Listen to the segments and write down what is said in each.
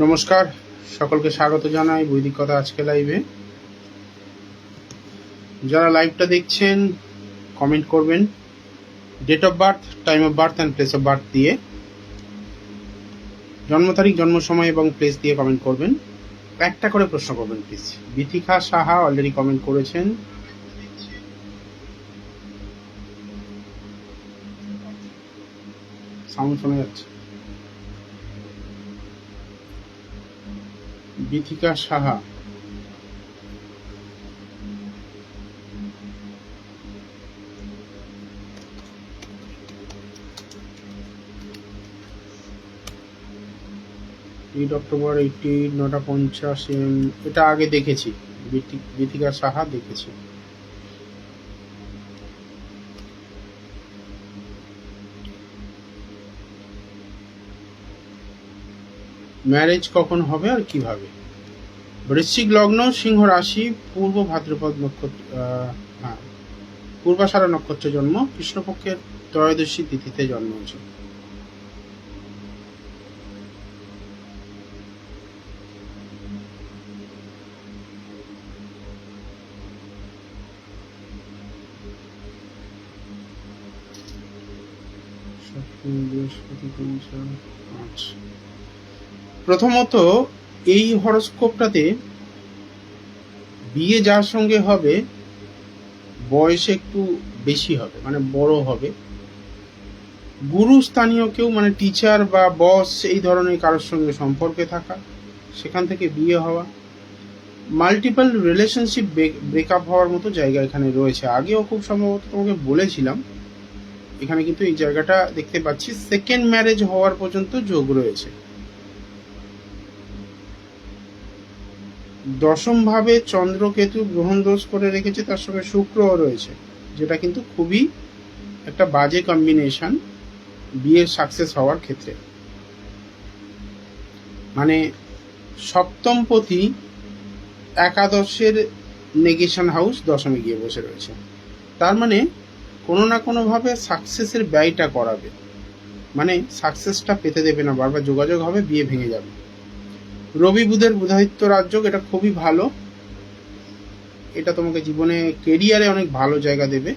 নমস্কার, সকলকে স্বাগত জানাই বৈদিক কথা আজকে লাইভে। যারা লাইভটা দেখছেন কমেন্ট করবেন date of birth, time of birth and place of birth দিয়ে, জন্ম তারিখ, জন্ম সময় এবং প্লেস দিয়ে কমেন্ট করবেন। একটা করে প্রশ্ন করবেন please. Bithika Saha already comment করেছেন। সাউন্ড শোনা যাচ্ছে। Bithika Saha, October 88, 9:50 AM। এটা আগে দেখেছি, বিথিকা সাহা দেখেছি। ম্যারেজ কখন হবে আর কিভাবে? বৃশ্চিক লগ্ন, সিংহ রাশি, পূর্ব ভাদ্রপদ নক্ষত্র, পূর্বাষাঢ়া নক্ষত্রে জন্ম, কৃষ্ণপক্ষের ত্রয়োদশী তিথিতে জন্ম হয়েছে। প্রথমত এই হরস্কোপটাতে বিয়ে যার সঙ্গে হবে বয়সে একটু বেশি হবে, মানে বড় হবে। গুরু স্থানীয় কেউ, মানে টিচার বা বস, এই ধরনের কারোর সঙ্গে সম্পর্কে থাকা, সেখান থেকে বিয়ে হওয়া, মাল্টিপল রিলেশনশিপ ব্রেকআপ হওয়ার মতো জায়গা এখানে রয়েছে। আগেও খুব সম্ভবত তোমাকে বলেছিলাম, এখানে কিন্তু এই জায়গাটা দেখতে পাচ্ছি। সেকেন্ড ম্যারেজ হওয়ার পর্যন্ত যোগ রয়েছে। দশম ভাবে চন্দ্রকেতু গ্রহণ দোষ করে রেখেছে, তার সঙ্গে শুক্রও রয়েছে, যেটা কিন্তু খুবই একটা বাজে কম্বিনেশন বিয়ের সাকসেস হওয়ার ক্ষেত্রে। মানে সপ্তম পতি একাদশের নেগেশন হাউস দশমে গিয়ে বসে রয়েছে। তার মানে কোনো না কোনোভাবে সাকসেসের ব্যয়টা করাবে, মানে সাকসেসটা পেতে দেবে না, বারবার যোগাযোগ হবে, বিয়ে ভেঙে যাবে। রবি বুধের বুধাদিত্য রাজযোগ, এটা খুবই ভালো। এটা তোমাকে জীবনে কেরিয়ারে অনেক ভালো জায়গা দেবে,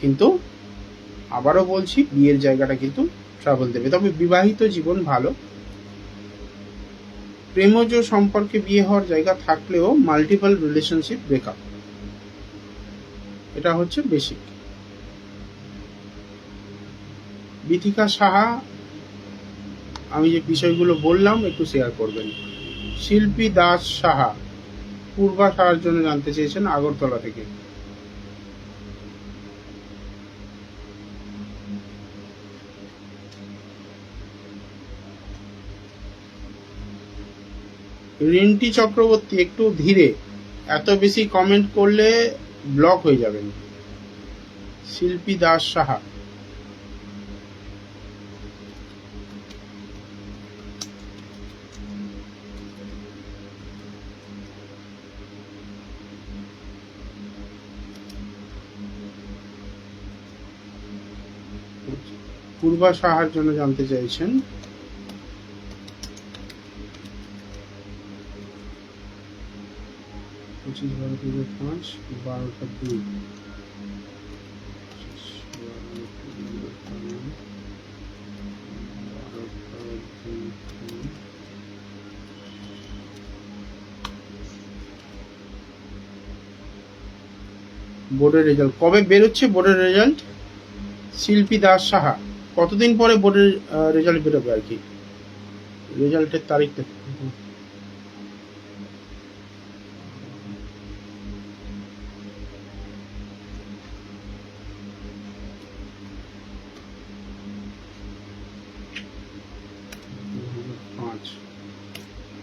কিন্তু আবারও বলছি বিয়ের জায়গাটা কিন্তু ট্রাবল দেবে। তবে বিবাহিত জীবন ভালো। প্রেমজ সম্পর্কে বিয়ে হওয়ার জায়গা থাকলেও মাল্টিপল রিলেশনশিপ ব্রেকআপ, এটা হচ্ছে বেসিক। বিথিকা সাহা, আমি যে বিষয়গুলো বললাম একটু শেয়ার করবেন। শিল্পী দাস সাহা পূর্বাষাঢ়ার জন্য জানতে চেয়েছেন আগরতলা থেকে। রিন্টি চক্রবর্তী, একটু ধীরে, এত বেশি কমেন্ট করলে ব্লক হয়ে যাবেন। শিল্পী দাস সাহা, পূর্বা সাহার জন্য জানতে চাইছেন। 25/12/2005, 12টা 2। বোর্ডের রেজাল্ট কবে বেরোচ্ছে? বোর্ডের রেজাল্ট শিল্পী দাস সাহা, কতদিন পরে বোর্ডের রেজাল্ট বেরোবে আর কি? রেজাল্টের তারিখটা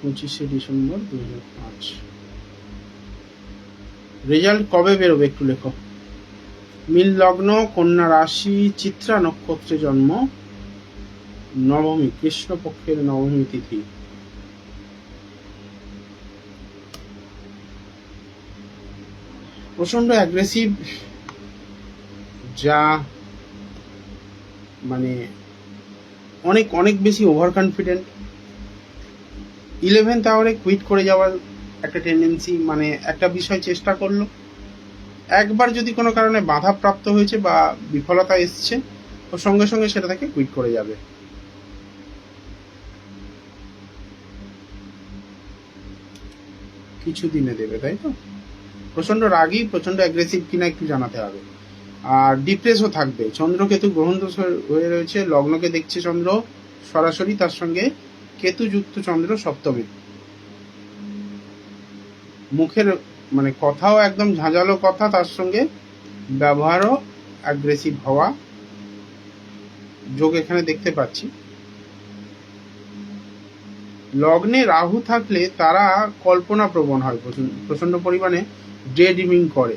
25শে ডিসেম্বর 2005। রেজাল্ট কবে বেরোবে একটু লেখো। মীন লগ্ন, কন্যা রাশি, চিত্রা নক্ষত্রে জন্ম, নবমী, কৃষ্ণপক্ষের নবমী তিথি। প্রচন্ড অ্যাগ্রেসিভ, যা মানে অনেক অনেক বেশি ওভার কনফিডেন্ট, 11th আওয়ারে কুইট করে যাওয়ার একটা টেন্ডেন্সি, মানে একটা বিষয় চেষ্টা করলো, একবার যদি কোনো কারণে বাধাপ্রাপ্ত হয়েছে বা বিফলতা এসছে, ও সঙ্গে সঙ্গে সেটা থেকে কুইট করে যাবে। কিছু দিনে দেবে, তাই তো? প্রচন্ড রাগী, প্রচন্ড অ্যাগ্রেসিভ কিনা একটু জানাতে হবে। আর ডিপ্রেসও থাকবে। চন্দ্রকেতু গ্রহণ দোষ হয়ে রয়েছে, লগ্নকে দেখছে চন্দ্র সরাসরি, তার সঙ্গে কেতু যুক্ত চন্দ্র সপ্তমে। মুখের মানে কথাও একদম ঝাঁঝালো কথা, তার সঙ্গে ব্যবহারও অ্যাগ্রেসিভ হওয়া যোগ এখানে দেখতে পাচ্ছি। লগ্নে রাহু থাকলে তারা কল্পনা প্রবণ হয়, প্রচন্ড পরিমাণে ডে ড্রিমিং করে।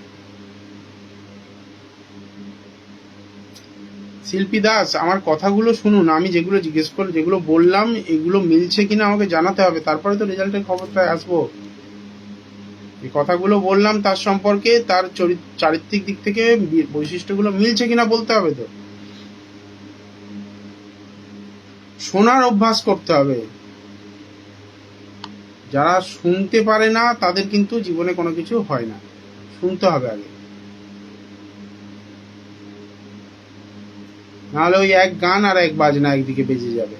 শিল্পী দাস, আমার কথাগুলো শুনুন, আমি যেগুলো জিজ্ঞেস করে যেগুলো বললাম এগুলো মিলছে কিনা আমাকে জানাতে হবে, তারপরে তো রেজাল্টের খবরটায় আসবো। এই কথাগুলো বললাম তার সম্পর্কে, তার চারিত্রিক দিক থেকে বৈশিষ্ট্যগুলো মিলছে কিনা বলতে হবে। তো শোনার অভ্যাস করতে হবে। যারা শুনতে পারে না তাদের কিন্তু জীবনে কোনো কিছু হয় না, শুনতে হবে আগে, নাহলে ওই এক গান আর এক বাজনা একদিকে বেজে যাবে।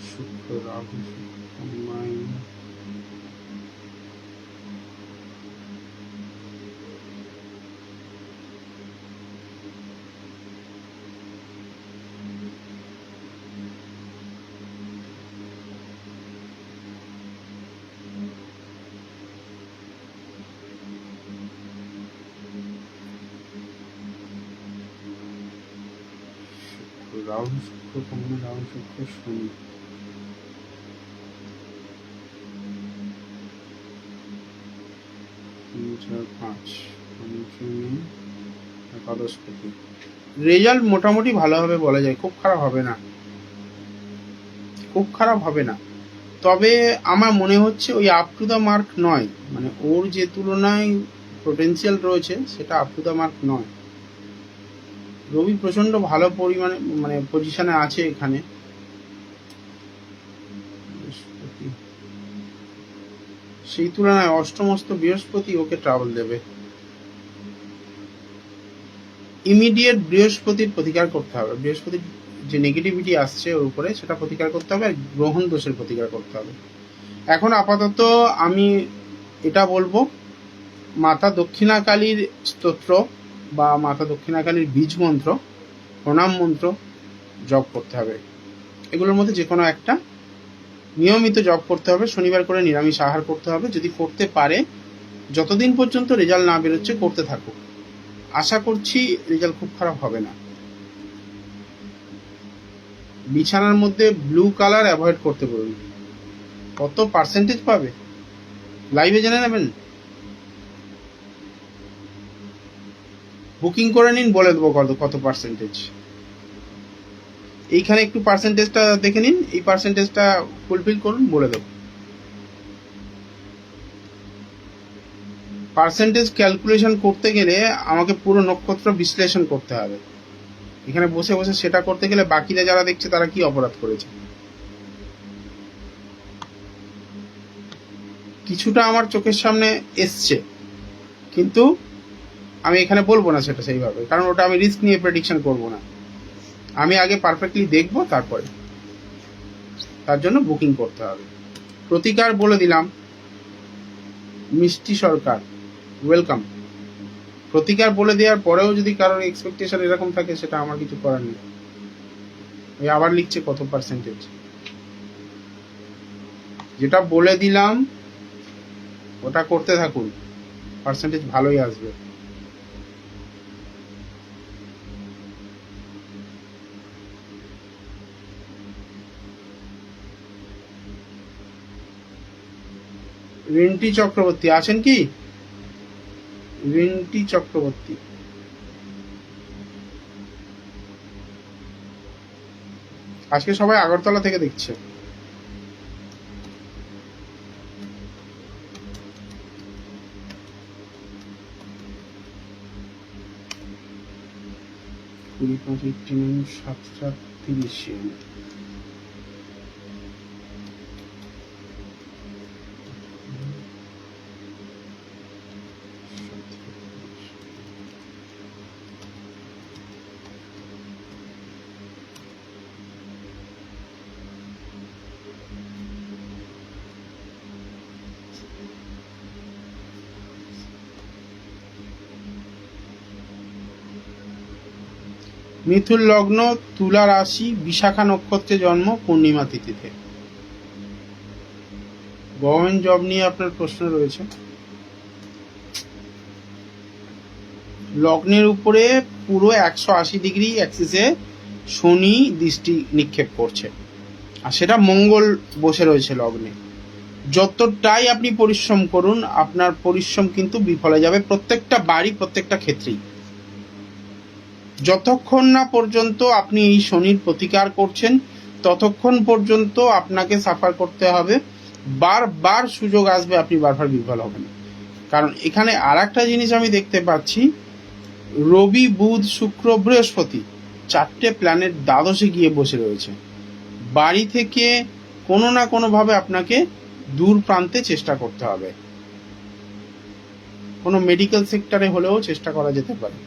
শুক্র রাহু রাহু শুক্র কমনে, রাহু শুক্র শনি। রেজাল্ট মোটামুটি ভালো হবে বলা যায়, খুব খারাপ হবে না, খুব খারাপ হবে না। তবে আমার মনে হচ্ছে ওই আপ টু দ্য মার্ক নয়, মানে ওর যে তুলনায় পোটেন্সিয়াল রয়েছে সেটা আপ টু দ্য মার্ক নয়। রবি প্রচন্ড ভালো পরিমাণে মানে পজিশনে আছে এখানে। সেই তুলনায় অষ্টমস্ত বৃহস্পতি ওকে ট্রাবল দেবে। ইমিডিয়েট বৃহস্পতির প্রতিকার করতে হবে, বৃহস্পতির যে নেগেটিভিটি আসছে ওর উপরে সেটা প্রতিকার করতে হবে, আর গ্রহণ দোষের প্রতিকার করতে হবে। এখন আপাতত আমি এটা বলবো, মাতা দক্ষিণাকালীর স্তোত্র বা মাতা দক্ষিণাকালীর বীজ মন্ত্র, প্রণাম মন্ত্র জপ করতে হবে। এগুলোর মধ্যে যে কোনো একটা নিয়মিত জপ করতে হবে। শনিবার করে নিরামিষ আহার করতে হবে, যদি করতে পারে। যতদিন পর্যন্ত রেজাল্ট না বেরোচ্ছে করতে থাকুক, আশা করছি রেজাল্ট খুব খারাপ হবে না। বিছানার মধ্যে ব্লু কালার অ্যাভয়েড করতে বলুন। কত পার্সেন্টেজ পাবে লাইভে জেনে নেবেন, বুকিং করে নিন, বলে দেবো কত পার্সেন্টেজ। এইখানে একটু পার্সেন্টেজটা দেখে নিন, এই পার্সেন্টেজটা ফুলফিল করুন, বলে দেবো। পার্সেন্টেজ ক্যালকুলেশন করতে গেলে আমাকে পুরো নক্ষত্র বিশ্লেষণ করতে হবে। এখানে বসে বসে সেটা করতে গেলে বাকিরা যারা দেখছে তারা কি অপরাধ করেছে। কিছুটা আমার চোখের সামনে এসছে, কিন্তু আমি এখানে বলবো না সেটা সেইভাবে, কারণ ওটা আমি রিস্ক নিয়ে প্রেডিকশন করব না। আমি আগে পারফেক্টলি দেখবো, তারপরে তার জন্য বুকিং করতে হবে। প্রতিকার বলে দিলাম, মিষ্টি সরকার ওয়েলকাম। প্রতিকার বলে দেওয়ার পরেও যদি কারোর এক্সপেকটেশন এরকম থাকে সেটা আমার কিছু করার নেই। ওই আবার লিখছে কত পার্সেন্টেজ, যেটা বলে দিলাম ওটা করতে থাকুন, পার্সেন্টেজ ভালোই আসবে। রিন্টি চক্রবর্তী আছেন কি? রিন্টি চক্রবর্তী, আজকে সবাই আগরতলা থেকে দেখছে। 589 730 মিথুন লগ্ন, তুলা রাশি, বিশাখা নক্ষত্রে জন্ম, পূর্ণিমা তিথিতে। গভর্নমেন্ট জব নিয়ে আপনার প্রশ্ন রয়েছে। লগ্নের উপরে পুরো 180 ডিগ্রি অ্যাক্সিসে শনি দৃষ্টি নিক্ষেপ করছে, আর সেটা মঙ্গল বসে রয়েছে লগ্নে। যতটাই আপনি পরিশ্রম করুন, আপনার পরিশ্রম কিন্তু বিফলে যাবে, প্রত্যেকটা বাড়ি, প্রত্যেকটা ক্ষেত্রেই। যতক্ষণ না পর্যন্ত আপনি এই শনির প্রতিকার করছেন, ততক্ষণ পর্যন্ত আপনাকে সাফার করতে হবে। বারবার সুযোগ আসবে, আপনি বারবার বিফল হবেন। কারণ এখানে আর একটা জিনিস আমি দেখতে পাচ্ছি, রবি, বুধ, শুক্র, বৃহস্পতি 4টে প্ল্যানেট দ্বাদশে গিয়ে বসে রয়েছে। বাড়ি থেকে কোনো না কোনোভাবে আপনাকে দূর প্রান্তে চেষ্টা করতে হবে, কোনো মেডিকেল সেক্টরে হলেও চেষ্টা করা যেতে পারে।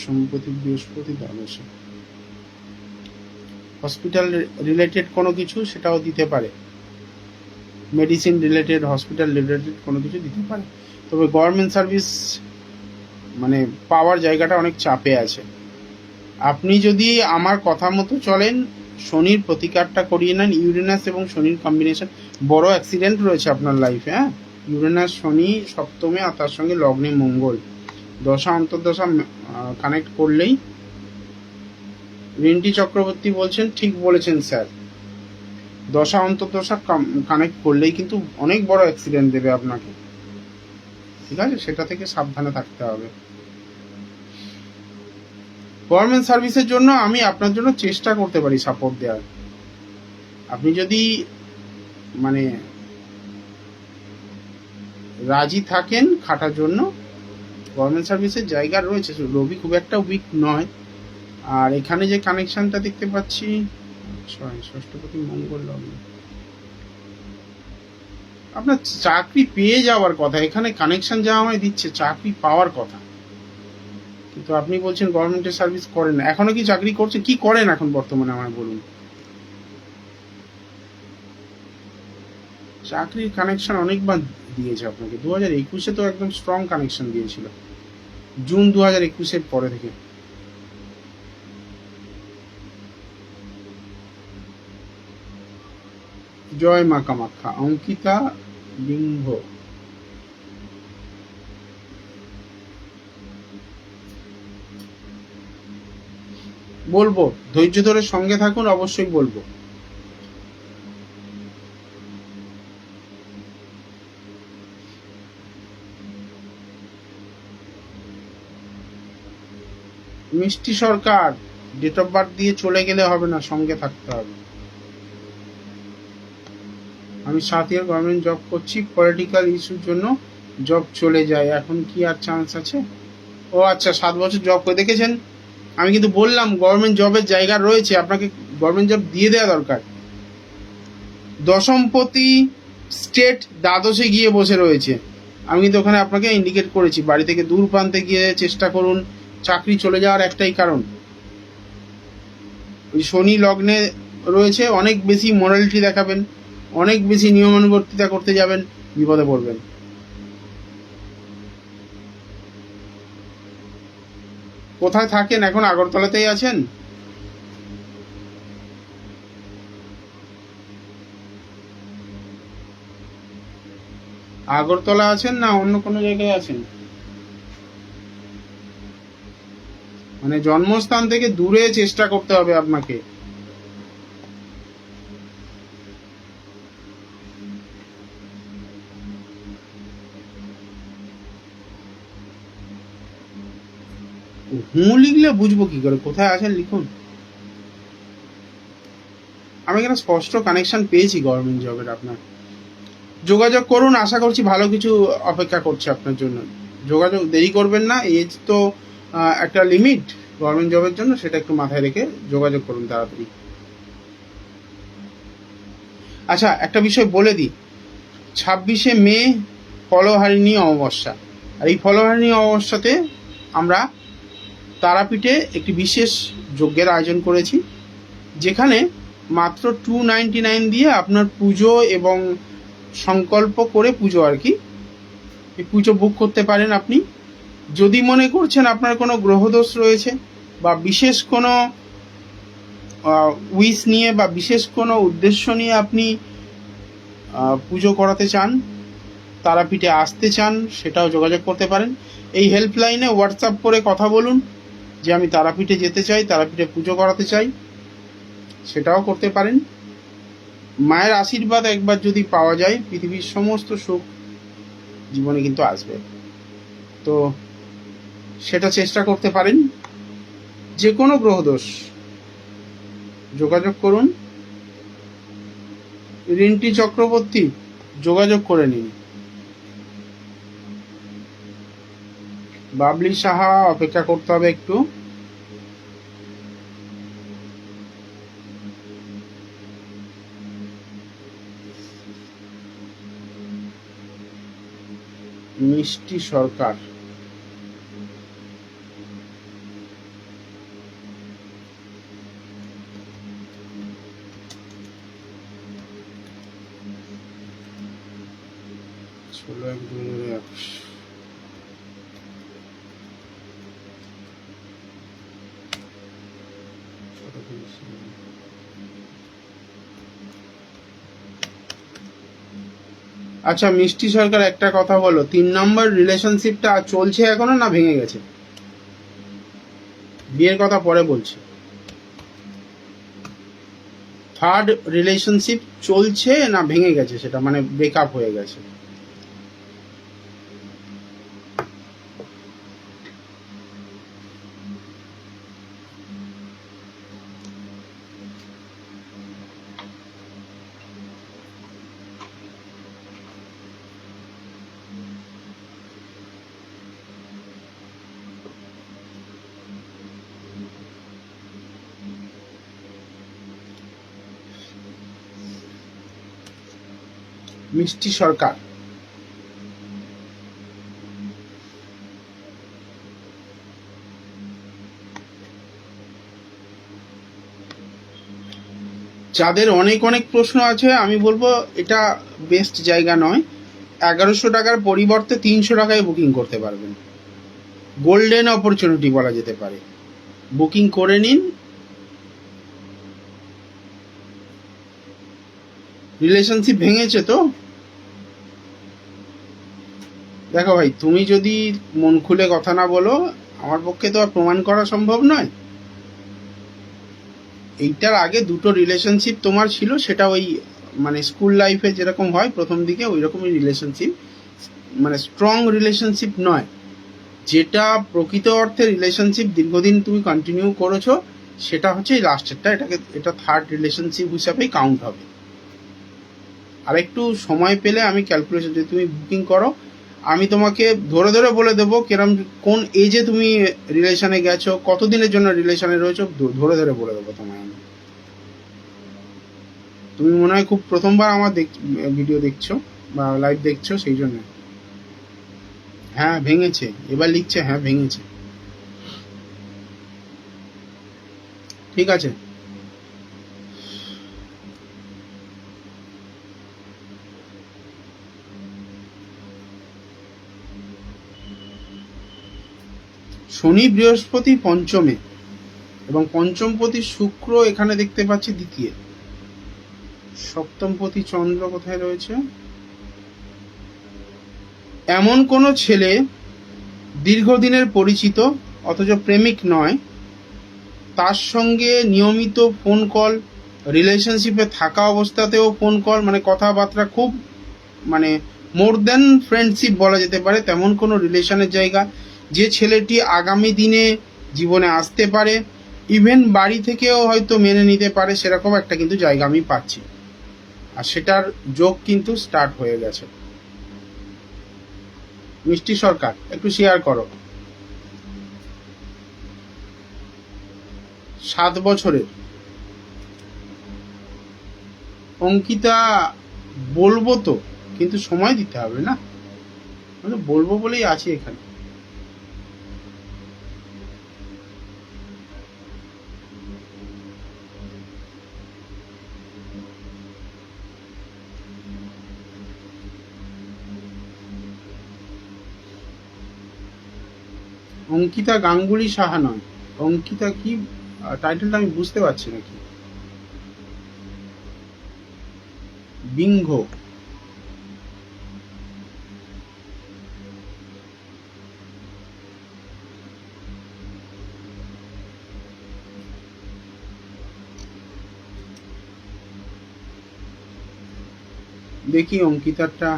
সম্পত্তি বৃহস্পতি দ্বাদশে, হসপিটাল রিলেটেড কোনো কিছু সেটাও দিতে পারে, মেডিসিন রিলেটেড, হসপিটাল রিলেটেড কোনো কিছু দিতে পারে। তবে গভর্নমেন্ট সার্ভিস মানে পাওয়ার জায়গাটা অনেক চাপে আছে। আপনি যদি আমার কথা মতো চলেন, শনির প্রতিকারটা করিয়ে নেন। ইউরেনাস এবং শনির কম্বিনেশন, বড় অ্যাক্সিডেন্ট রয়েছে আপনার লাইফে। হ্যাঁ, ইউরেনাস শনি সপ্তমে, আর তার সঙ্গে লগ্নে মঙ্গল, দশা অন্তর্দশা কানেক্ট করলেই। রিন্টি চক্রবর্তী বলছেন, ঠিক বলেছেন স্যার, দশা অন্তর্দশা কানেক্ট করলেই কিন্তু অনেক বড় অ্যাক্সিডেন্ট দেবে আপনাকে। ঠিক আছে, সেটা থেকে সাবধানে থাকতে হবে। গভর্নমেন্ট সার্ভিসের জন্য আমি আপনার জন্য চেষ্টা করতে পারি সাপোর্ট দেওয়ার। আপনি যদি মানে রাজি থাকেন খাটার জন্য, গভর্নমেন্ট সার্ভিসের জায়গা রয়েছে। রবি খুব একটা উইক নয়। আর এখানে যে কানেকশনটা দেখতে পাচ্ছি, ষষ্ঠপতি মঙ্গল লগ্ন, আপনার চাকরি পেয়ে যাওয়ার কথা। এখানে কানেকশন যা আমায় দিচ্ছে, চাকরি পাওয়ার কথা। কিন্তু আপনি বলছেন গভর্নমেন্টের সার্ভিস করেন না, এখনো কি চাকরি করছেন? কি করেন এখন বর্তমানে আমায় বলুন। চাকরির কানেকশন অনেকবার দিয়েছে আপনাকে। 2021-এ তো একদম স্ট্রং কানেকশন দিয়েছিল, জুন 2021-এর পরে থেকে। জয় মা কামাখ্যা। অঙ্কিতা বিংভ, বলবো ধৈর্য ধরে সঙ্গে থাকুন, অবশ্যই বলবো। মিষ্টি সরকার, ডেট অফ বার্থ দিয়ে চলে গেলে হবে না, সঙ্গে থাকতে হবে। আমি 7 ইয়ার গভর্নমেন্ট জব করছি, পলিটিক্যাল ইস্যুর জন্য জব চলে যায়, এখন কি আর চান্স আছে? ও আচ্ছা, 7 বছর জব করে দেখেছেন। আমি কিন্তু বললাম গভর্নমেন্ট জবের জায়গা রয়েছে, আপনাকে গভর্নমেন্ট জব দিয়ে দেওয়া দরকার। দশমপতি স্টেট দ্বাদশে গিয়ে বসে রয়েছে, আমি কিন্তু ওখানে আপনাকে ইন্ডিকেট করেছি, বাড়ি থেকে দূর প্রান্তে গিয়ে চেষ্টা করুন। চাকরি চলে যাওয়ার একটাই কারণ, ওই শনি লগ্নে রয়েছে, অনেক বেশি মোরালিটি দেখাবেন, অনেক বেশি নিয়মানুবর্তিতা করতে যাবেন, বিপদে পড়বেন। কোথায় থাকেন এখন? আগরতলাতেই আছেন? আগরতলা আছেন না অন্য কোনো জায়গায় আছেন? মানে জন্মস্থান থেকে দূরে চেষ্টা করতে হবে আপনাকে। হুঁ লিখলে বুঝবো কি করে কোথায় আছেন? লিখুন। আমি এখানে স্পষ্ট কানেকশন পেয়েছি গভর্নমেন্ট জবের। আপনার যোগাযোগ করুন, আশা করছি ভালো কিছু অপেক্ষা করছে আপনার জন্য। যোগাযোগ দেরি করবেন না, এজ তো একটা লিমিট গভর্নমেন্ট জবের জন্য, সেটা একটু মাথায় রেখে যোগাযোগ করুন তাড়াতাড়ি। আচ্ছা, একটা বিষয় বলে দিই, 26শে মে ফলহারিণী অমাবস্যা, আর এই ফলহারিণী অমাবস্যাতে আমরা তারাপীঠে একটি বিশেষ যজ্ঞের আয়োজন করেছি, যেখানে মাত্র 299 দিয়ে আপনার পুজো এবং সংকল্প করে পুজো আর কি, এই পুজো বুক করতে পারেন আপনি। যদি মনে করছেন আপনার কোনো গ্রহদোষ রয়েছে বা বিশেষ কোনো উইশ নিয়ে বা বিশেষ কোনো উদ্দেশ্য নিয়ে আপনি পুজো করাতে চান, তারাপীঠে আসতে চান, সেটাও যোগাযোগ করতে পারেন। এই হেল্পলাইনে হোয়াটসঅ্যাপ করে কথা বলুন যে আমি তারাপীঠে যেতে চাই, তারাপীঠে পুজো করাতে চাই, সেটাও করতে পারেন। মায়ের আশীর্বাদ একবার যদি পাওয়া যায়, পৃথিবীর সমস্ত সুখ জীবনে কিন্তু আসবে। তো সেটা চেষ্টা করতে পারেন। যে কোনো গ্রহদোষ যোগাযোগ করুন। রিন্টি চক্রবর্তী, যোগাযোগ করে নিন। বাবলি সাহা, অপেক্ষা করতে হবে একটু। মিষ্টি সরকার, আচ্ছা মিষ্টি সরকার, একটা কথা বলো, 3 নম্বর রিলেশনশিপটা চলছে এখনো না ভেঙে গেছে? বিয়ের কথা পরে বলছি। থার্ড রিলেশনশিপ চলছে না ভেঙে গেছে, সেটা মানে ব্রেকআপ হয়ে গেছে? মিষ্টি সরকার, যাদের অনেক অনেক প্রশ্ন আছে, আমি বলবো এটা বেস্ট জায়গা নয়। 1100 টাকার পরিবর্তে 300 টাকায় বুকিং করতে পারবেন। গোল্ডেন অপরচুনিটি বলা যেতে পারে। বুকিং করে নিন। রিলেশনশিপ ভেঙেছে তো? দেখো ভাই, তুমি যদি মন খুলে কথা না বলো, আমার পক্ষে তো আর প্রমাণ করা সম্ভব নয়। এইটার আগে দুটো রিলেশনশিপ তোমার ছিল, সেটা ওই মানে স্কুল লাইফে যেরকম হয় প্রথম দিকে, ওই রকমই রিলেশনশিপ, মানে স্ট্রং রিলেশনশিপ নয়। যেটা প্রকৃত অর্থে রিলেশনশিপ দীর্ঘদিন তুমি কন্টিনিউ করেছো, সেটা হচ্ছে এই লাস্টেরটা। এটা থার্ড রিলেশনশিপ হিসাবেই কাউন্ট হবে। আর একটু সময় পেলে আমি ক্যালকুলেশন, যদি তুমি বুকিং করো, আমি তোমাকে ধরে ধরে বলে দেবো কিরম কোন এজে তুমি রিলেশনে গেছো, কতদিনের জন্য রিলেশনে রয়েছো, ধরে ধরে বলে দেবো তোমায় আমি। তুমি মনে হয় খুব প্রথমবার আমার ভিডিও দেখছো বা লাইভ দেখছো, সেই জন্য। হ্যাঁ ভেঙেছে, এবার লিখছে হ্যাঁ ভেঙেছে। ঠিক আছে, শনি বৃহস্পতি পঞ্চমে এবং পঞ্চমপতি শুক্র এখানে দেখতে পাচ্ছি দ্বিতীয়। সপ্তমপতি চন্দ্র কোথায় রয়েছে? এমন কোনো ছেলে দীর্ঘদিনের পরিচিত অথচ প্রেমিক নয়, তার সঙ্গে নিয়মিত ফোন কল, রিলেশনশিপে থাকা অবস্থাতেও ফোন কল, মানে কথাবার্তা খুব, মানে মোর দ্যান ফ্রেন্ডশিপ বলা যেতে পারে, তেমন কোনো রিলেশনের জায়গা। যে ছেলেটি আগামী দিনে জীবনে আসতে পারে, ইভেন বাড়ি থেকেও হয়তো মেনে নিতে পারে, সেরকম একটা কিন্তু জায়গা আমি পাচ্ছি। আর সেটার যোগ কিন্তু স্টার্ট হয়ে গেছে। মিষ্টি সরকার, একটু শেয়ার করো। 7 বছরের। অঙ্কিতা বলবো তো, কিন্তু সময় দিতে হবে না, মানে বলবো বলেই আছি এখানে। অঙ্কিতা গাঙ্গুলি সাহা নয়, অঙ্কিতা কি টাইটেলটা আমি বুঝতে পারছি না। কি বিংঘ? দেখি অঙ্কিতারটা।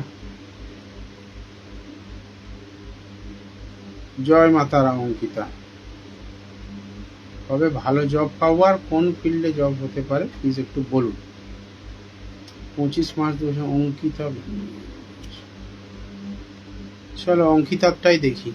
জয় মাতারাম অঙ্কিতা। তবে ভালো জব পাবো, আর কোন ফিল্ডে জব হতে পারে প্লিজ একটু বলুন। 25 মার্চ 2000। অঙ্কিতা, চলো অঙ্কিতারটাই দেখি।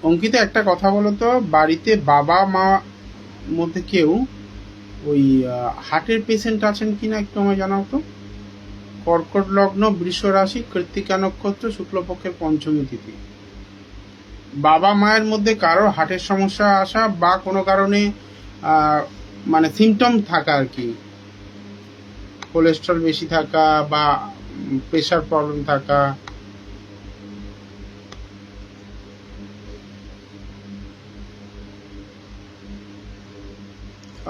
অঙ্কিতা একটা কথা বলো তো, বাড়িতে বাবা মা মধ্যে কেউ ওই হার্টের পেশেন্ট আছেন কিনা একটু আমায় জানাও তো। কর্কট লগ্ন, বৃষ রাশি, কৃত্তিকা নক্ষত্র, শুক্লপক্ষের পঞ্চমী তিথি। বাবা মায়ের মধ্যে কারো হার্টের সমস্যা আসা বা কোনো কারণে মানে সিমটম থাকা আর কি, কোলেস্ট্রল বেশি থাকা বা প্রেশার প্রবলেম থাকা।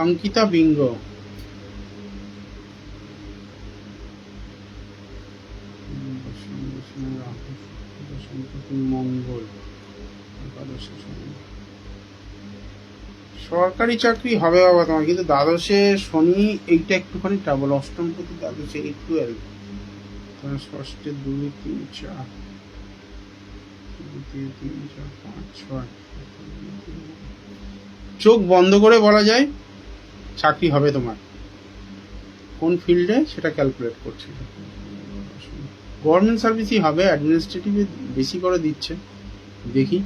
অঙ্কিতা বিঙ্গ। মঙ্গল, সরকারি চাকরি হবে বাবা তোমার, কিন্তু দ্বাদশে শনি এইটা একটুখানি ট্রাবল। অষ্টমপতি দ্বাদশে 8-12, ষষ্ঠে 2-3-4, 3-4-5-6। চোখ বন্ধ করে বলা যায় চাকরি হবে তোমার। কোন ফিল্ডে সেটা ক্যালকুলেট করছি। গভর্নমেন্ট সার্ভিসই হবে, অ্যাডমিনিস্ট্রেটিভে বেশি করে দিচ্ছে, দেখি।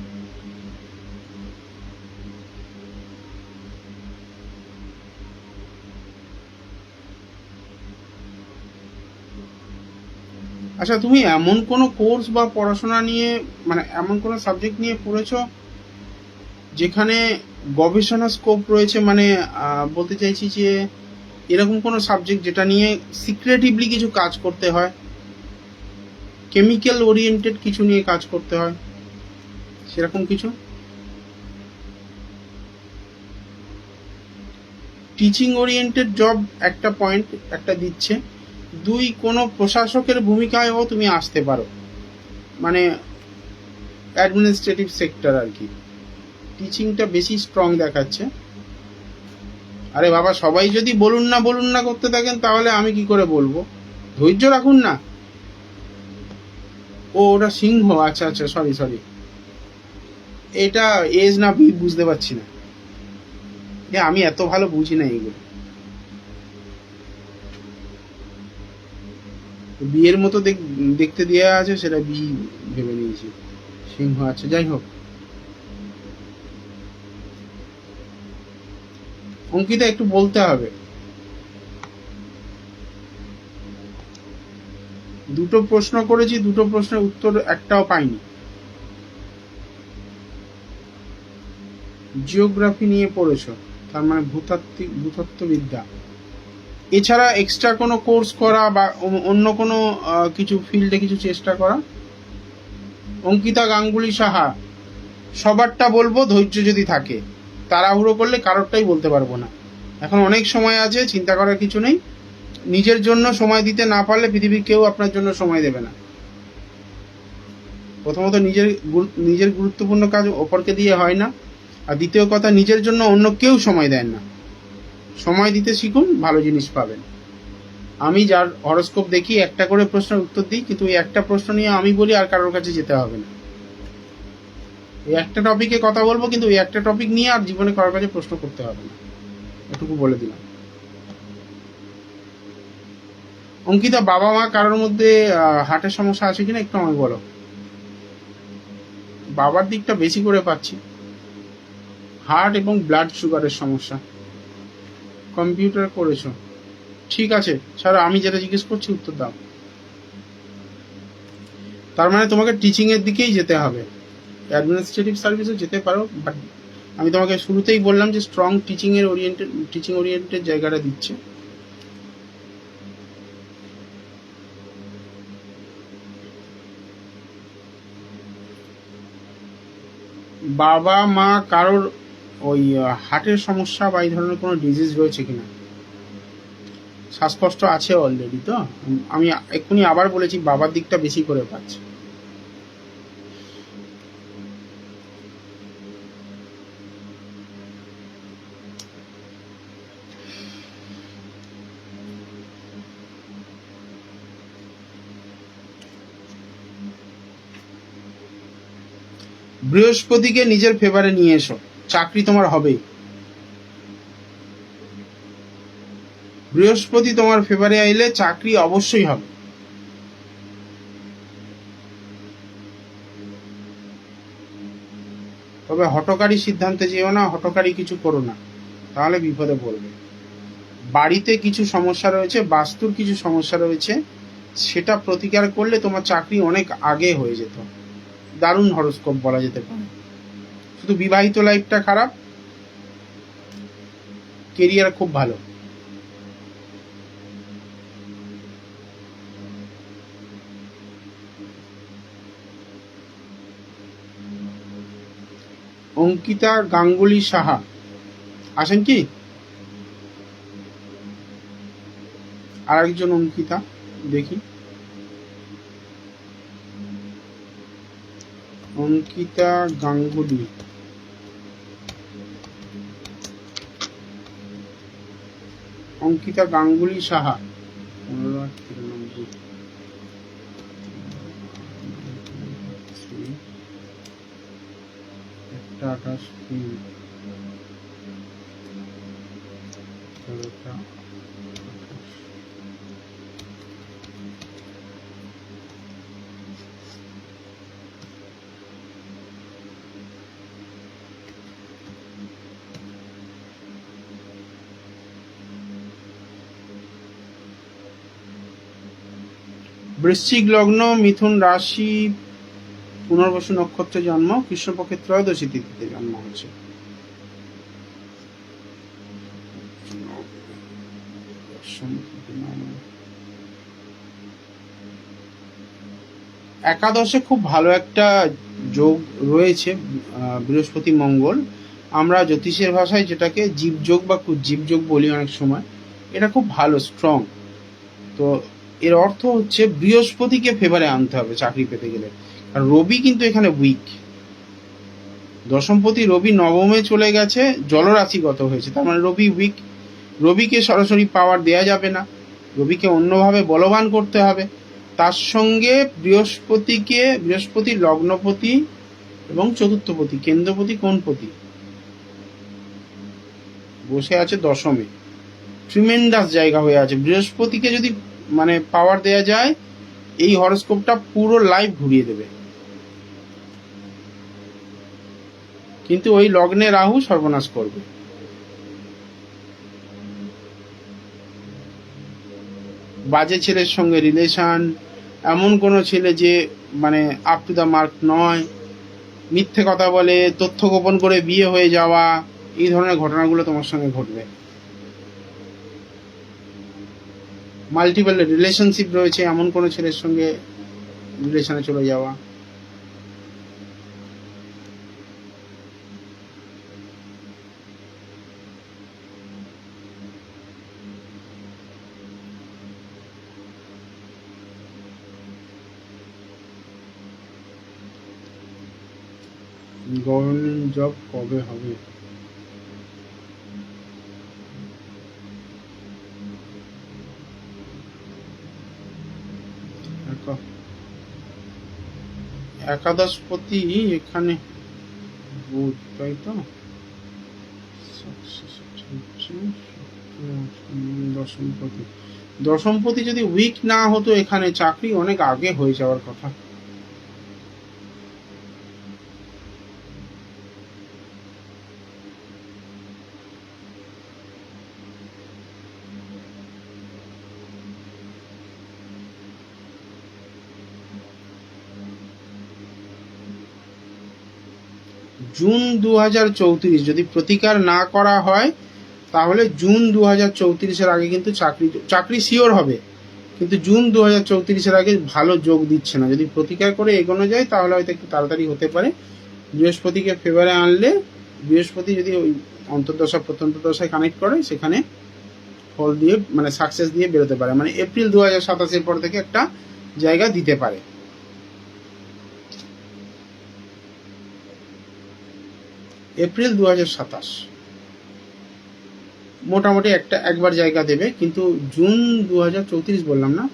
আচ্ছা, তুমি এমন কোনো কোর্স বা পড়াশোনা নিয়ে, মানে এমন কোনো সাবজেক্ট নিয়ে পড়েছো যেখানে গবেষণা স্কোপ রয়েছে? মানে বলতে চাইছি যে এরকম কোনো সাবজেক্ট যেটা নিয়ে সিক্রেটিভলি কিছু কাজ করতে হয়, কেমিক্যাল ওরিয়েন্টেড কিছু নিয়ে কাজ করতে হয়, সেরকম কিছু? টিচিং ওরিয়েন্টেড জব একটা পয়েন্ট, একটা দিচ্ছে। 2, কোনো প্রশাসকের ভূমিকায়ও তুমি আসতে পারো, মানে অ্যাডমিনিস্ট্রেটিভ সেক্টর আর কি। টিচিংটা বেশি স্ট্রং দেখাচ্ছে। আরে বাবা, সবাই যদি বলুন না করতে থাকেন তাহলে আমি কি করে বলবো? ধৈর্য রাখুন না। ও, ওটা সিংহ। আচ্ছা আচ্ছা, সরি, এটা এজ না বি বুঝতে পারছি না, আমি এত ভালো বুঝি না এগুলো। বিয়ের মতো দেখতে দেওয়া আছে, সেটা বি ভেবে নিয়েছি। সিংহ, আচ্ছা যাই হোক। অঙ্কিতা একটু বলতে হবে। 2টো প্রশ্ন করেছি, 2টো প্রশ্নের উত্তর একটাও পাইনি। জিওগ্রাফি নিয়ে পড়েছো, তার মানে ভূতত্ত্ববিদ্যা। এছাড়া এক্সট্রা কোনো কোর্স করা বা অন্য কোনো কিছু ফিল্ডে কিছু চেষ্টা করা? অঙ্কিতা গাঙ্গুলি সাহা। সবারটা বলবো ধৈর্য যদি থাকে, তাড়াহুড়ো করলে কারোরটাই বলতে পারবো না। এখন অনেক সময় আছে, চিন্তা করার কিছু নেই। নিজের জন্য সময় দিতে না পারলে পৃথিবীর কেউ আপনার জন্য সময় দেবে না। প্রথমত নিজের গুরুত্বপূর্ণ কাজ অপরকে দিয়ে হয় না, আর দ্বিতীয় কথা, নিজের জন্য অন্য কেউ সময় দেন না। সময় দিতে শিখুন, ভালো জিনিস পাবেন। আমি যার হরোস্কোপ দেখি একটা করে প্রশ্নের উত্তর দিই, কিন্তু ওই একটা প্রশ্ন নিয়ে আমি বলি আর কারোর কাছে যেতে হবে না। এই একটা টপিকে কথা বলবো, কিন্তু ওই একটা টপিক নিয়ে আর জীবনে কারোর কাছে প্রশ্ন করতে হবে না, এটুকু বলে দিলাম। অঙ্কিতা, বাবা মা কারোর মধ্যে হার্টের সমস্যা আছে কিনা একটু আমাকে বলো। বাবার দিকটা বেশি করে পাচ্ছি, হার্ট এবং ব্লাড সুগারের সমস্যা। কম্পিউটার করেছো, ঠিক আছে ছাড়া, আমি যেটা জিজ্ঞেস করছি উত্তর দাও। তার মানে তোমাকে টিচিং এর দিকেই যেতে হবে, অ্যাডমিনিস্ট্রেটিভ সার্ভিসে যেতে পারো, বাট আমি তোমাকে শুরুতেই বললাম যে স্ট্রং টিচিং ওরিয়েন্টেড জায়গাটা দিচ্ছে। বাবা মা কারোর ওই হার্টের সমস্যা বা এই ধরনের কোনো ডিজিজ রয়েছে কিনা? শ্বাসকষ্ট আছে অলরেডি, তো আমি এক্ষুনি আবার বলেছি বাবার দিকটা বেশি করে পাচ্ছে। বৃহস্পতিকে নিজের ফেভারে নিয়ে এসো, চাকরি তোমার হবেই। বৃহস্পতি তোমার ফেভারে আইলে চাকরি অবশ্যই হবে। তবে হঠকারী সিদ্ধান্তে যেও না, হঠকারী কিছু করো না, তাহলে বিপদে পড়বে। বাড়িতে কিছু সমস্যা রয়েছে, বাস্তুর কিছু সমস্যা রয়েছে, সেটা প্রতিকার করলে তোমার চাকরি অনেক আগে হয়ে যেত। দারুণ হরোস্কোপ বলা যেতে পারে। শুধু বিবাহিত লাইফটা খারাপ, কেরিয়ার খুব ভালো। অঙ্কিতা গাঙ্গুলি সাহা আসেন কি? আর একজন অঙ্কিতা দেখি, অঙ্কিতা গাঙ্গুলি, অঙ্কিতা গাঙ্গুলি সাহা 1593 বৃশ্চিক লগ্ন, মিথুন রাশি, পুনর্বসু নক্ষত্রে জন্ম, কৃষ্ণপক্ষের ত্রয়োদশী তিথিতে জন্ম হচ্ছে। একাদশে খুব ভালো একটা যোগ রয়েছে, বৃহস্পতি মঙ্গল। আমরা জ্যোতিষের ভাষায় যেটাকে জীবযোগ বা জীবযোগ বলি অনেক সময়, এটা খুব ভালো, স্ট্রং। তো এর অর্থ হচ্ছে বৃহস্পতিকে ফেভারে আনতে হবে চাকরি পেতে গেলে। আর রবি কিন্তু এখানে উইক, দশমপতি রবি নবমে চলে গেছে, জলরাশিগত হয়েছে, তার মানে রবি উইক। রবিকে সরাসরি পাওয়ার দেয়া যাবে না, রবিকে অন্যভাবে বলবান করতে হবে। তার সঙ্গে বৃহস্পতি লগ্নপতি এবং চতুর্থপতি, কেন্দ্রপতি, কোণপতি বসে আছে দশমে, ট্রিমেন্ডাস জায়গা হয়ে আছে। বৃহস্পতিকে যদি মানে পাওয়ার দেয়া যায়, এই হরোস্কোপটা পুরো লাইফ ঘুরিয়ে দেবে। কিন্তু ওই লগ্নে রাহু সর্বনাশ করবে। বাজে ছেলের সঙ্গে রিলেশন, এমন কোনো ছেলে যে মানে আপ টু দ্য মার্ক নয়, মিথ্যে কথা বলে, তথ্য গোপন করে বিয়ে হয়ে যাওয়া, এই ধরনের ঘটনাগুলো তোমার সঙ্গে ঘটবে। মাল্টিপল রিলেশনশিপ রয়েছে, এমন কোনো ছেলের সঙ্গে রিলেশনে চলে যাওয়া। গভর্নমেন্ট জব কবে হবে? একাদশপতি এখানে বুধ, তাই তো? দশমপতি, দশমপতি যদি উইক না হতো এখানে চাকরি অনেক আগে হয়ে যাওয়ার কথা। জুন 2034 যদি প্রতিকার না করা হয় তাহলে জুন 2034-এর আগে কিন্তু চাকরি শিওর হবে, কিন্তু জুন 2034-এর আগে ভালো যোগ দিচ্ছে না। যদি প্রতিকার করে এগোনো যায় তাহলে হয়তো একটু তাড়াতাড়ি হতে পারে। বৃহস্পতিকে ফেভারে আনলে, বৃহস্পতি যদি ওই অন্তর্দশা প্রত্যন্তদশায় কানেক্ট করে সেখানে ফল দিয়ে মানে সাকসেস দিয়ে বেরোতে পারে, মানে এপ্রিল 2027-এর পর থেকে একটা জায়গা দিতে পারে। এপ্রিল 2027 মোটামুটি একবার জায়গা দেবে, কিন্তু জুন 2034 বললাম না?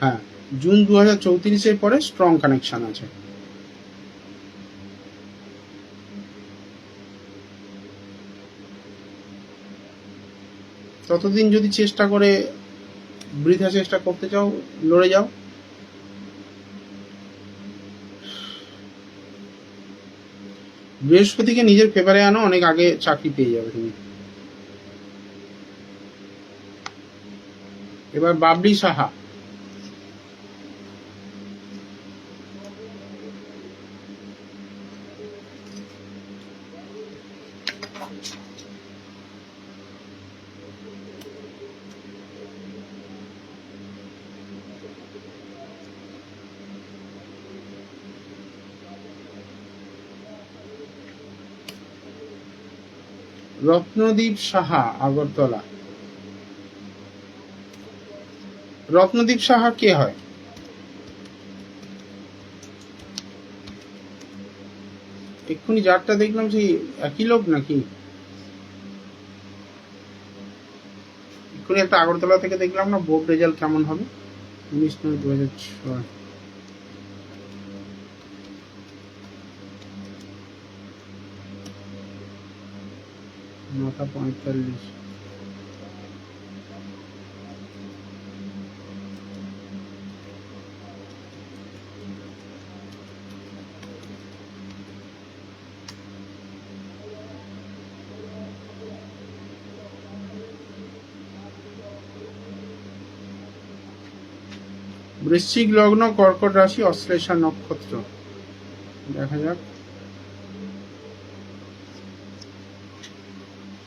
হ্যাঁ, জুন 2034-এর পরে স্ট্রং কানেকশন আছে। ততদিন যদি চেষ্টা করে বৃথা চেষ্টা করতে চাও, লড়ে যাও। বৃহস্পতিকে নিজের ফেভারে আনো, অনেক আগে চাকরি পেয়ে যাবে তুমি। এবার বাবলি সাহা, রত্নদীপ সাহা, আগরতলা। রত্নদীপ সাহা কে হয়? এক্ষুনি যারটা দেখলাম সেই একই লোক নাকি? এক্ষুনি একটা আগরতলা থেকে দেখলাম না, বোর্ড রেজাল্ট কেমন হবে? 19/9/2006। 9:45। বৃশ্চিক লগ্ন, কর্কট রাশি, অশ্লেষা নক্ষত্র। দেখা যাক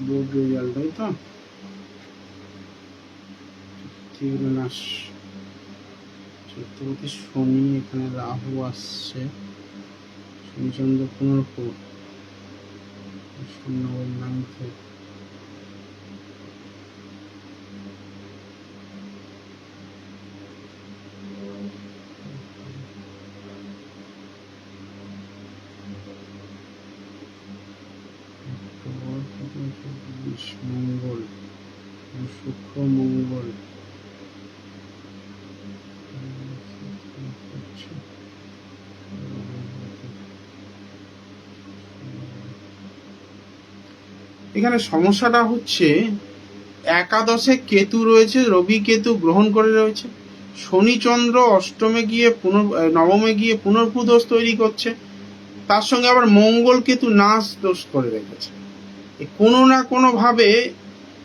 বোর্ড রেজাল্ট, তাই তো? চতুর্থপতি শনি, এখানে রাহু আসছে, শনিচন্দ্র পুনর্পুর, নাইন্থে। মঙ্গল, শুক্র মঙ্গল, এখানে সমস্যাটা হচ্ছে একাদশে কেতু রয়েছে, রবি কেতু গ্রহণ করে রয়েছে, শনিচন্দ্র অষ্টমে গিয়ে নবমে গিয়ে পুনর্পু দোষ তৈরি করছে, তার সঙ্গে আবার মঙ্গল কেতু নাশ দোষ করে রেখেছে। কোনো না কোনো ভাবে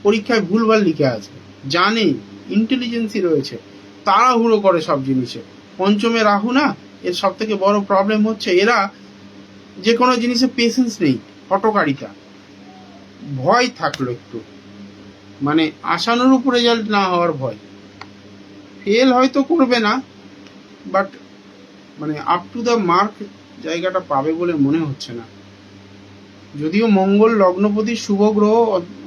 পরীক্ষায় ভুলভাল লিখে আসবে, জানে ইন্টেলিজেন্সি রয়েছে, তাড়াহুড়ো করে সব জিনিসে। পঞ্চমে রাহু না, এর সব থেকে বড় প্রবলেম হচ্ছে এরা যে কোনো জিনিসে পেশেন্স নেই, হটকারিতা, ভয় থাকলো একটু, মানে আশানুরূপ রেজাল্ট না হওয়ার ভয়। ফেল হয়তো করবে না, বাট মানে আপ টু দ্য মার্ক জায়গাটা পাবে বলে মনে হচ্ছে না। যদিও মঙ্গল লগ্নপতি শুভ গ্রহ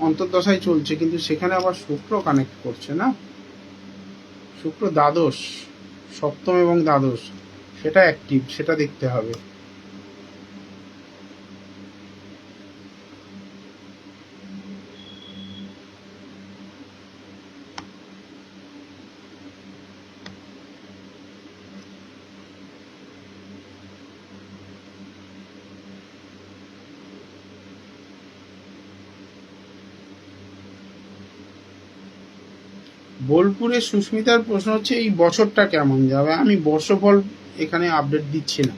অন্তর্দশায় চলছে, কিন্তু সেখানে আবার শুক্র কানেক্ট করছে না, শুক্র দ্বাদশ, সপ্তম এবং দ্বাদশ, সেটা অ্যাক্টিভ, সেটা দেখতে হবে। বোলপুরে সুস্মিতার প্রশ্ন হচ্ছে এই বছরটা কেমন যাবে। আমি বর্ষফল এখানে আপডেট দিচ্ছি না।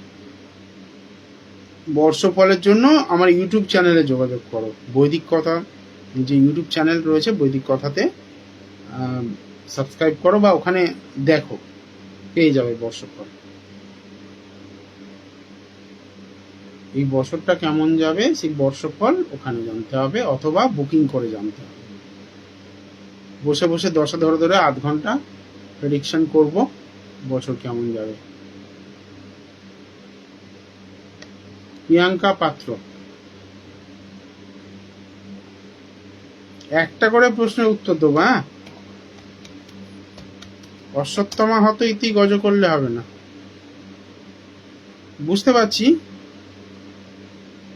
বর্ষফলের জন্য আমার ইউটিউব চ্যানেলে যোগাযোগ করো। বৈদিক কথা যে ইউটিউব চ্যানেল রয়েছে বৈদিক কথাতে সাবস্ক্রাইব করো বা ওখানে দেখো, পেয়ে যাবে বর্ষফল। এই বছরটা কেমন যাবে সেই বর্ষফল ওখানে জানতে হবে, অথবা বুকিং করে জানতে হবে। বসে বসে দশা ধরে ধরে আধ ঘন্টা প্রেডিকশন করব বছর কেমন যাবে। প্রিয়াঙ্কা পাত্র, একটা করে প্রশ্নের উত্তর দেবো। হ্যাঁ, অশ্বত্থমা হত ইতি গজ করলে হবে না। বুঝতে পারছি।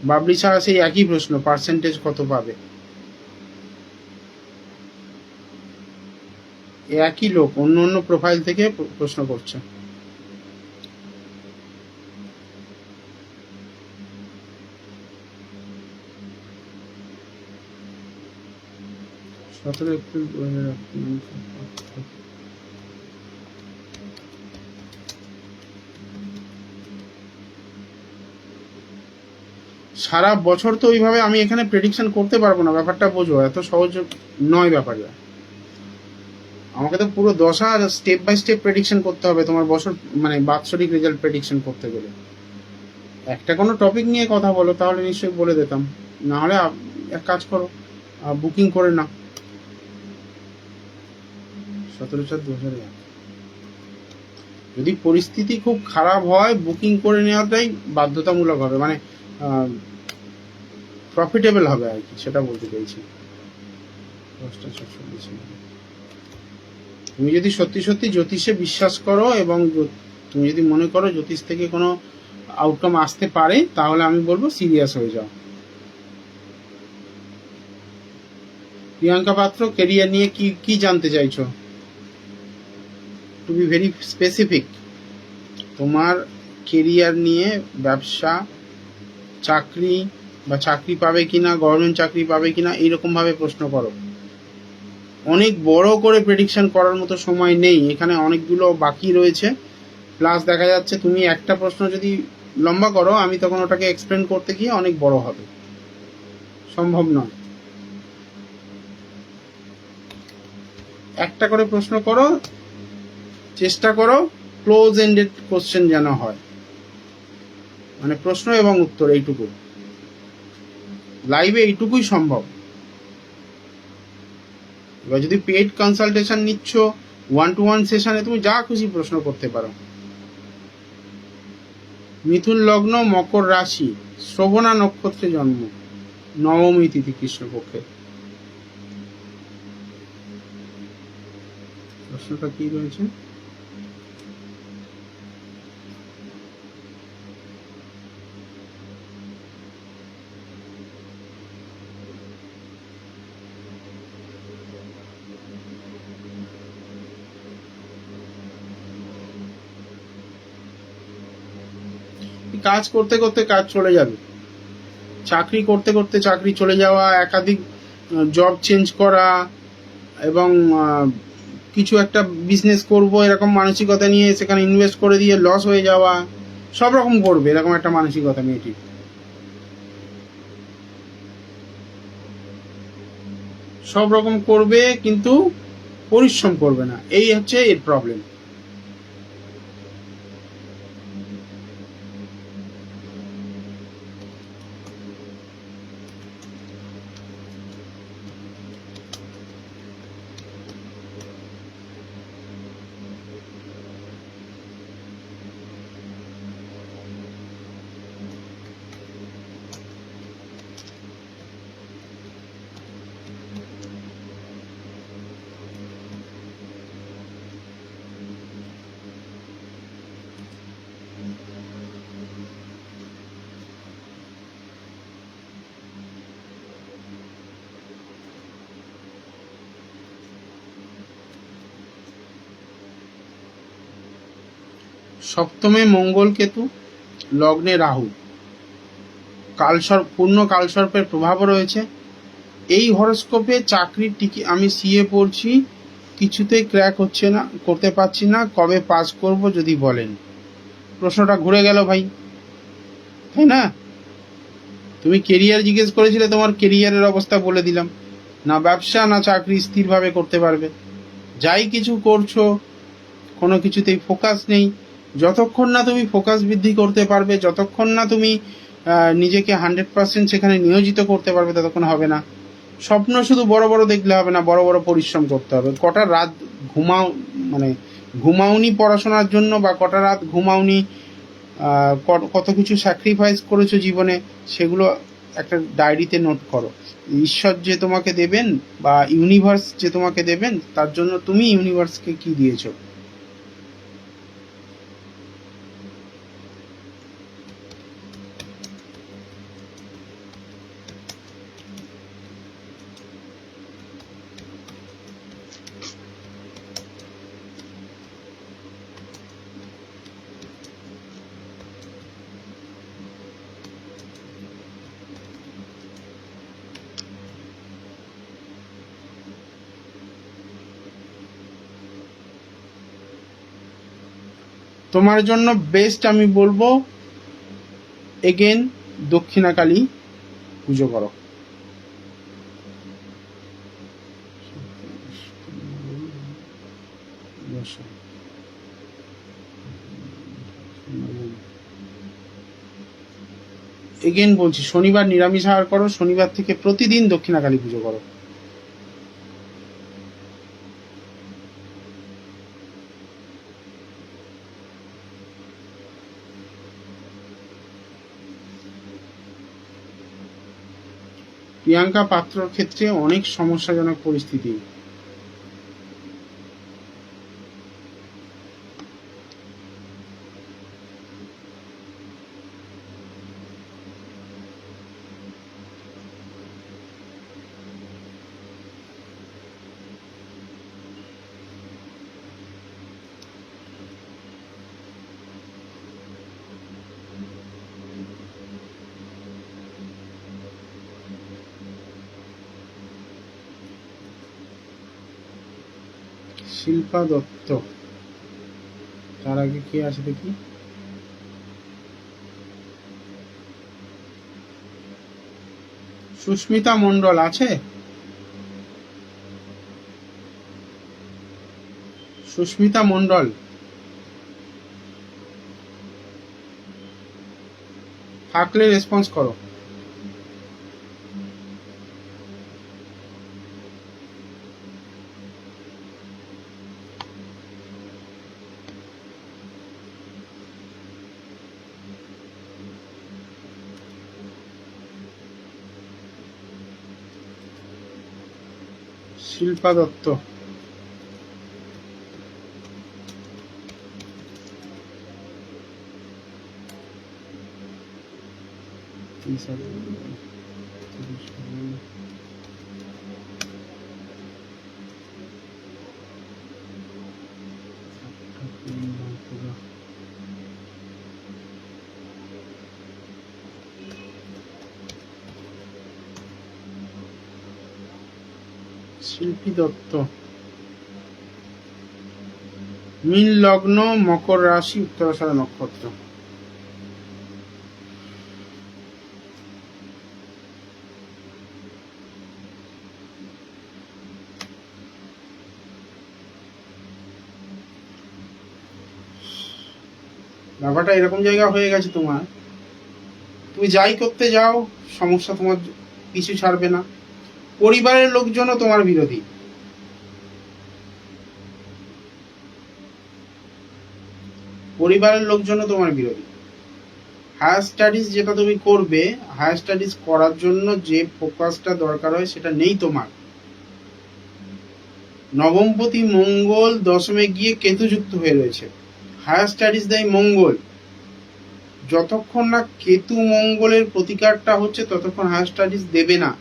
বাবলি ছাড়া সেই একই প্রশ্ন, পার্সেন্টেজ কত পাবে। একই লোক অন্য অন্য প্রোফাইল থেকে প্রশ্ন করছে। এপ্রিল 2008। সারা বছর তো ওইভাবে আমি এখানে প্রেডিকশন করতে পারবো না, ব্যাপারটা বোঝো, এত সহজ নয় ব্যাপারটা। আমাকে তো পুরো দশা স্টেপ বাই স্টেপ প্রেডিকশন করতে হবে তোমার বছর মানে বাৎসরিক রেজাল্ট প্রেডিকশন করতে গেলে। একটা কোনো টপিক নিয়ে কথা বলো, তাহলে নিশ্চয়ই বলে দিতাম। না হলে এক কাজ করো, বুকিং করে নাও। 17/4/2001। যদি পরিস্থিতি খুব খারাপ হয় বুকিং করে নেওয়াটাই বাধ্যতামূলক হবে, মানে প্রফিটেবল হবে আর কি, সেটা বলতে চাইছি। তুমি যদি সত্যি সত্যি জ্যোতিষে বিশ্বাস করো এবং তুমি যদি মনে করো জ্যোতিষ থেকে কোনো আউটকাম আসতে পারে, তাহলে আমি বলবো সিরিয়াস হয়ে যাও। প্রিয়াঙ্কা পাত্র, কেরিয়ার নিয়ে কি কি জানতে চাইছো? To be very specific. তোমার কেরিয়ার নিয়ে, ব্যবসা, চাকরি বা চাকরি পাবে কিনা, গভর্নমেন্ট চাকরি পাবে কিনা, এইরকম ভাবে প্রশ্ন করো। অনেক বড় করে প্রেডিকশন করার মতো সময় নেই, এখানে অনেকগুলো বাকি রয়েছে। প্লাস দেখা যাচ্ছে তুমি একটা প্রশ্ন যদি লম্বা করো, আমি তখন ওটাকে এক্সপ্লেন করতে গিয়ে অনেক বড় হবে, সম্ভব নয়। একটা করে প্রশ্ন করো, চেষ্টা করো ক্লোজ এন্ডেড কোশ্চেন যেন হয়, মানে প্রশ্ন এবং উত্তর এইটুকু। লাইভে এইটুকুই সম্ভব। এবার যদি পেইড কনসালটেশন নিচ্ছ, 1-to-1 সেশনে তুমি যা খুশি প্রশ্ন করতে পারো। মিথুন লগ্ন, মকর রাশি, শ্রবণা নক্ষত্রে জন্ম, নবমী তিথি কৃষ্ণপক্ষে। প্রশ্নটা কি রয়েছে? কাজ করতে করতে কাজ চলে যাবে, চাকরি করতে করতে চাকরি চলে যাওয়া, একাধিক জব চেঞ্জ করা, এবং কিছু একটা বিজনেস করব এরকম মানসিকতা নিয়ে সেখানে ইনভেস্ট করে দিয়ে লস হয়ে যাওয়া, সব রকম করবে এরকম একটা মানসিকতা মেয়েটি। সব রকম করবে কিন্তু পরিশ্রম করবে না, এই হচ্ছে এর প্রবলেম। সপ্তমে মঙ্গল কেতু, লগ্নে রাহু, পূর্ণ কালসর্পের প্রভাবও রয়েছে। এই হরস্কোপে চাকরির আমি সিএ পড়ছি, কিছুতেই ক্র্যাক হচ্ছে না, করতে পারছি না, কবে পাস করব যদি বলেন। প্রশ্নটা ঘুরে গেল ভাই, তাই না? তুমি কেরিয়ার জিজ্ঞেস করেছিলে, তোমার কেরিয়ারের অবস্থা বলে দিলাম। না ব্যবসা না চাকরি স্থিরভাবে করতে পারবে, যাই কিছু করছো কোনো কিছুতেই ফোকাস নেই। যতক্ষণ না তুমি ফোকাস বৃদ্ধি করতে পারবে, যতক্ষণ না তুমি নিজেকে 100% সেখানে নিয়োজিত করতে পারবে, ততক্ষণ হবে না। স্বপ্ন শুধু বড় বড় দেখলে হবে না, বড় বড় পরিশ্রম করতে হবে। কটা রাত ঘুমাও, মানে ঘুমাওনি পড়াশোনার জন্য, বা কটা রাত ঘুমাওনি, কত কিছু স্যাক্রিফাইস করেছো জীবনে, সেগুলো একটা ডায়েরিতে নোট করো। ঈশ্বর যে তোমাকে দেবেন বা ইউনিভার্স যে তোমাকে দেবেন, তার জন্য তুমি ইউনিভার্সকে কি দিয়েছো। তোমার জন্য বেস্ট আমি বলবো, এগেন দক্ষিণাকালী পুজো করো। এগেন বলছি, শনিবার নিরামিষ আহার করো, শনিবার থেকে প্রতিদিন দক্ষিণাকালী পুজো করো। প্রিয়াঙ্কা পাত্রর ক্ষেত্রে অনেক সমস্যাজনক পরিস্থিতি। শিল্পা দত্ত, তার আগে কে আছে দেখি। সুস্মিতা মণ্ডল আছে? সুস্মিতা মণ্ডল থাকলে রেসপন্স করো। শিল্পা দত্ত, শিল্পী দত্ত, মীন লগ্ন, মকর রাশি, উত্তরাষাঢ়া নক্ষত্র। ব্যাপারটা এরকম জায়গা হয়ে গেছে তোমার, তুমি যাই করতে যাও সমস্যা তোমার পিছু ছাড়বে না। পরিবারের লোকজনও তোমার বিরোধী, পরিবারের লোকজনও তোমার বিরোধী। হায়ার স্টাডিজ যেটা তুমি করবে, হায়ার স্টাডিজ করার জন্য যে ফোকাসটা দরকার হয় সেটা নেই তোমার। নবমপতি মঙ্গল দশমে গিয়ে কেতুযুক্ত হয়ে রয়েছে। হায়ার স্টাডিজ দেয় মঙ্গল, যতক্ষণ না কেতু মঙ্গলের প্রতিকারটা হচ্ছে ততক্ষণ হায়ার স্টাডিজ দেবে না।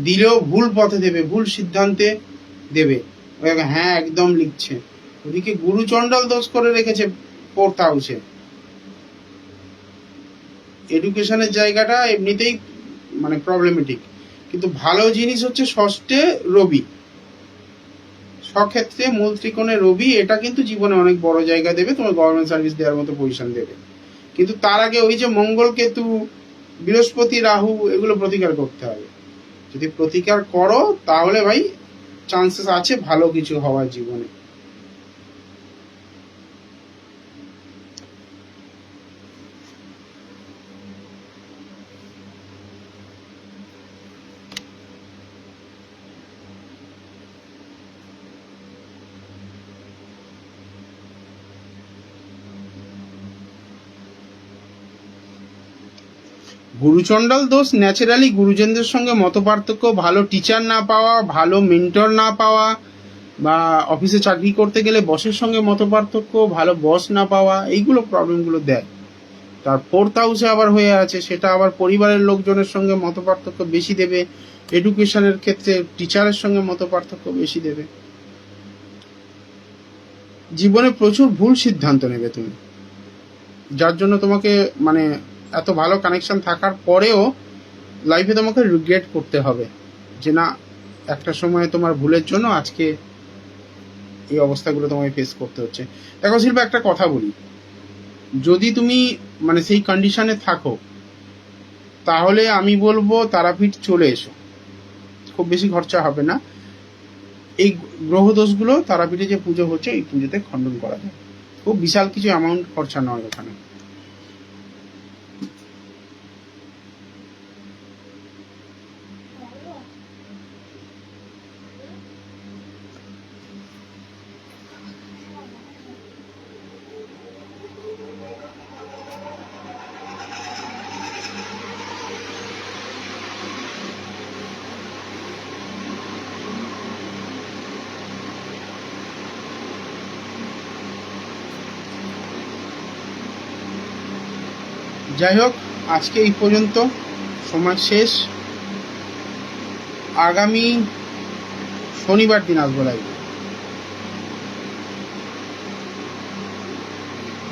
দিলেও ভুল পথে দেবে, ভুল সিদ্ধান্তে দেবে। হ্যাঁ একদম লিখছে, ওদিকে গুরুচণ্ডাল দোষ করে রেখেছে 4th হাউসে। এডুকেশনের জায়গাটা এমনিতেই মানে প্রবলেমেটিক, কিন্তু ভালো জিনিস হচ্ছে ষষ্ঠে রবি। স্বক্ষেত্রে মূল ত্রিকোণে রবি, এটা কিন্তু জীবনে অনেক বড় জায়গা দেবে, তোমার গভর্নমেন্ট সার্ভিস দেওয়ার মতো পজিশন দেবে। কিন্তু তার আগে ওই যে মঙ্গল কেতু, বৃহস্পতি রাহু, এগুলো প্রতিকার করতে হবে। যদি প্রতিকার করো তাহলে ভাই চান্সেস আছে ভালো কিছু হওয়ার জীবনে। গুরুচণ্ডাল দোষ ন্যাচারালি গুরুজনদের সঙ্গে মতপার্থক্য, ভালো টিচার না পাওয়া, ভালো মেন্টর না পাওয়া, বা অফিসে চাকরি করতে গেলে বসের সঙ্গে মতপার্থক্য, ভালো বস না পাওয়া, এইগুলো প্রবলেমগুলো দেয়। তার 4th হাউসে আবার হয়ে আছে, সেটা আবার পরিবারের লোকজনের সঙ্গে মতপার্থক্য বেশি দেবে, এডুকেশনের ক্ষেত্রে টিচারের সঙ্গে মতপার্থক্য বেশি দেবে। জীবনে প্রচুর ভুল সিদ্ধান্ত নেবে তুমি, যার জন্য তোমাকে মানে এত ভালো কানেকশন থাকার পরেও লাইফে তোমাকে রিগ্রেট করতে হবে যে না, একটা সময় তোমার ভুলের জন্য আজকে এই অবস্থাগুলো তোমায় ফেস করতে হচ্ছে। দেখো শিল্পা, একটা কথা বলি, যদি তুমি মানে সেই কন্ডিশনে থাকো তাহলে আমি বলবো তারাপীঠ চলে এসো, খুব বেশি খরচা হবে না। এই গ্রহ দোষগুলো তারাপীঠে যে পুজো হচ্ছে এই পুজোতে খণ্ডন করা যায়, খুব বিশাল কিছু অ্যামাউন্ট খরচা নয় ওখানে। যাই হোক, আজকে এই পর্যন্ত, সময় শেষ। আগামী শনিবার দিন আসবো লাইভে।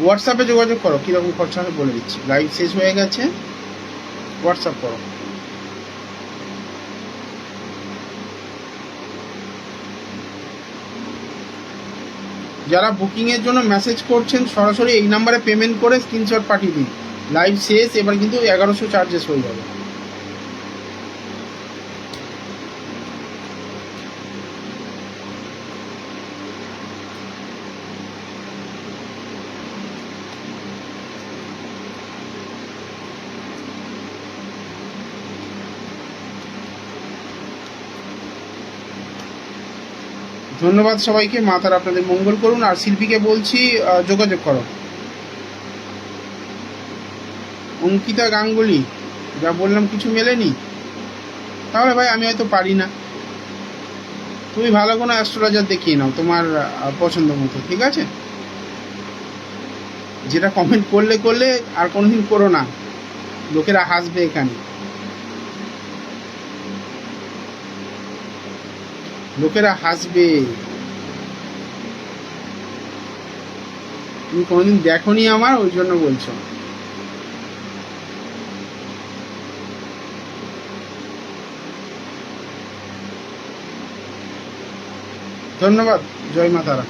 হোয়াটসঅ্যাপে যোগাযোগ করো, কীরকম খরচা হবে বলে দিচ্ছি। লাইভ শেষ হয়ে গেছে, হোয়াটসঅ্যাপ করো। যারা বুকিংয়ের জন্য মেসেজ করছেন সরাসরি এই নাম্বারে পেমেন্ট করে স্ক্রিনশট পাঠিয়ে দিন। লাইভ শেষ, এবার কিন্তু 1100 চার্জেস হয়ে যাবে। ধন্যবাদ সবাইকে, মা তারা আপনাদের মঙ্গল করুন। আর শিল্পীকে বলছি যোগাযোগ করো। অঙ্কিতা গাঙ্গুলি, যা বললাম কিছু মেলেনি, তাহলে ভাই আমি হয়তো পারি না। তুমি ভালো কোনো অ্যাস্ট্রোলজার দেখিয়ে নাও তোমার পছন্দ মতো, ঠিক আছে? যেটা কমেন্ট করলে করলে, আর কোনোদিন করো না, লোকেরা হাসবে এখানে, লোকেরা হাসবে। তুমি কোনোদিন দেখোনি আমার, ওই জন্য বলছো। ধন্যবাদ, জয় মা তারা।